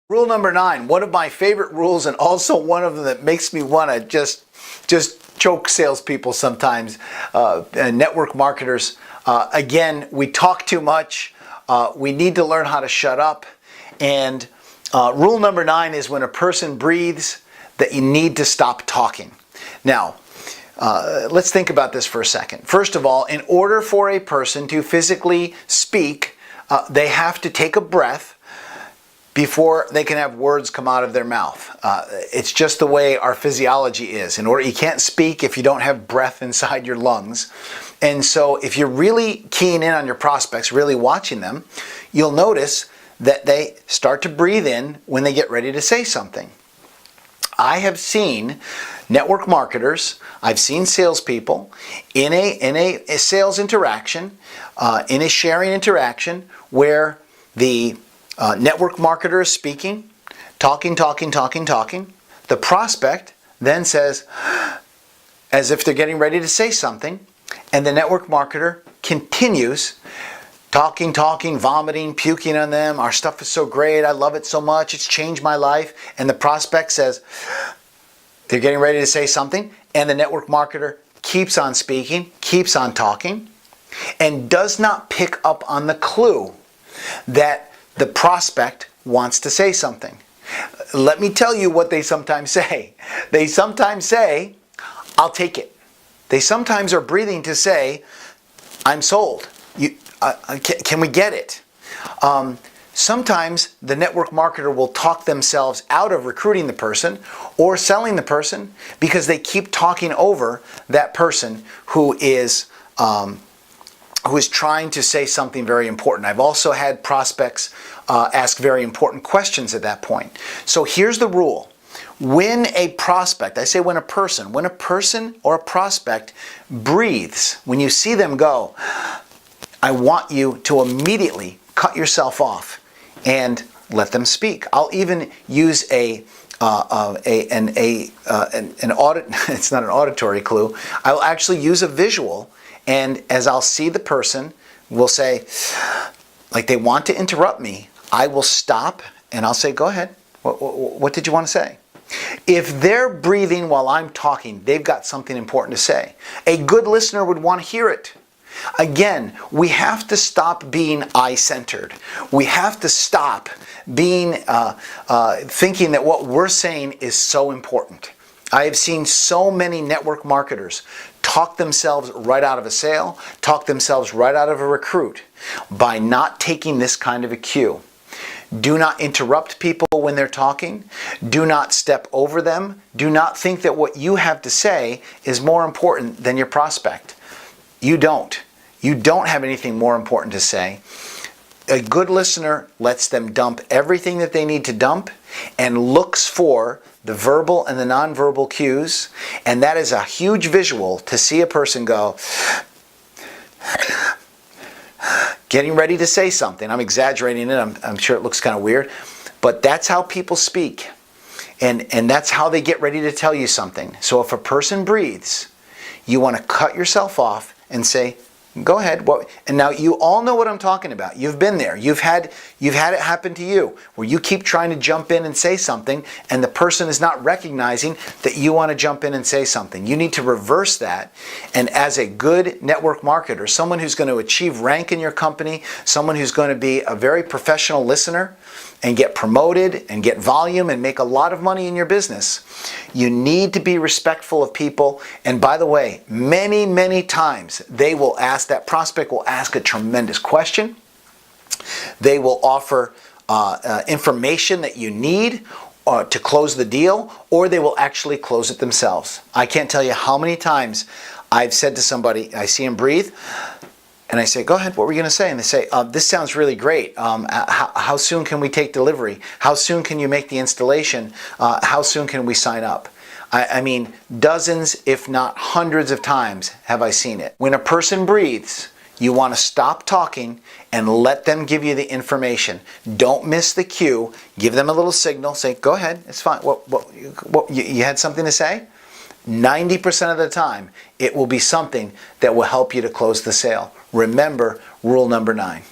Rule number 9, one of my favorite rules and also one of them that makes me want to just choke salespeople sometimes, network marketers. Again, we talk too much. We need to learn how to shut up. And rule number 9 is when a person breathes, that you need to stop talking. Now, let's think about this for a second. First of all, in order for a person to physically speak, they have to take a breath before they can have words come out of their mouth. It's just the way our physiology is. You can't speak if you don't have breath inside your lungs. And so if you're really keying in on your prospects, really watching them, you'll notice that they start to breathe in when they get ready to say something. I have seen network marketers, I've seen salespeople in a sales interaction, in a sharing interaction where the network marketer is speaking, talking. The prospect then says, as if they're getting ready to say something, and the network marketer continues talking, vomiting, puking on them. Our stuff is so great. I love it so much. It's changed my life. And the prospect says, they're getting ready to say something, and the network marketer keeps on speaking, keeps on talking, and does not pick up on the clue that the prospect wants to say something. Let me tell you what they sometimes say. They sometimes say, I'll take it. They sometimes are breathing to say, I'm sold. Can we get it? Sometimes the network marketer will talk themselves out of recruiting the person or selling the person because they keep talking over that person who is trying to say something very important. I've also had prospects ask very important questions at that point. So here's the rule. When a prospect, I say when a person or a prospect breathes, when you see them go, I want you to immediately cut yourself off and let them speak. I'll even use an audit. It's not an auditory clue. I'll actually use a visual. And as I'll see the person will say, like they want to interrupt me, I will stop and I'll say, go ahead. What did you want to say? If they're breathing while I'm talking, they've got something important to say. A good listener would want to hear it. Again, we have to stop being I-centered. We have to stop being thinking that what we're saying is so important. I have seen so many network marketers talk themselves right out of a sale, talk themselves right out of a recruit by not taking this kind of a cue. Do not interrupt people when they're talking. Do not step over them. Do not think that what you have to say is more important than your prospect. You don't. You don't have anything more important to say. A good listener lets them dump everything that they need to dump and looks for the verbal and the nonverbal cues, and that is a huge visual to see a person go, getting ready to say something. I'm exaggerating it. I'm sure it looks kind of weird, but that's how people speak, and that's how they get ready to tell you something. So if a person breathes, you want to cut yourself off and say, go ahead. And now you all know what I'm talking about. You've been there. You've had it happen to you where you keep trying to jump in and say something and the person is not recognizing that you want to jump in and say something. You need to reverse that. And as a good network marketer, someone who's going to achieve rank in your company, someone who's going to be a very professional listener and get promoted and get volume and make a lot of money in your business, you need to be respectful of people. And by the way, many, many times that prospect will ask a tremendous question. They will offer information that you need to close the deal, or they will actually close it themselves. I can't tell you how many times I've said to somebody, I see them breathe, and I say, go ahead, what were you going to say? And they say, this sounds really great. How soon can we take delivery? How soon can you make the installation? How soon can we sign up? I mean, dozens, if not hundreds of times have I seen it. When a person breathes, you want to stop talking and let them give you the information. Don't miss the cue. Give them a little signal. Say, go ahead, it's fine. You had something to say? 90% of the time, it will be something that will help you to close the sale. Remember rule number 9.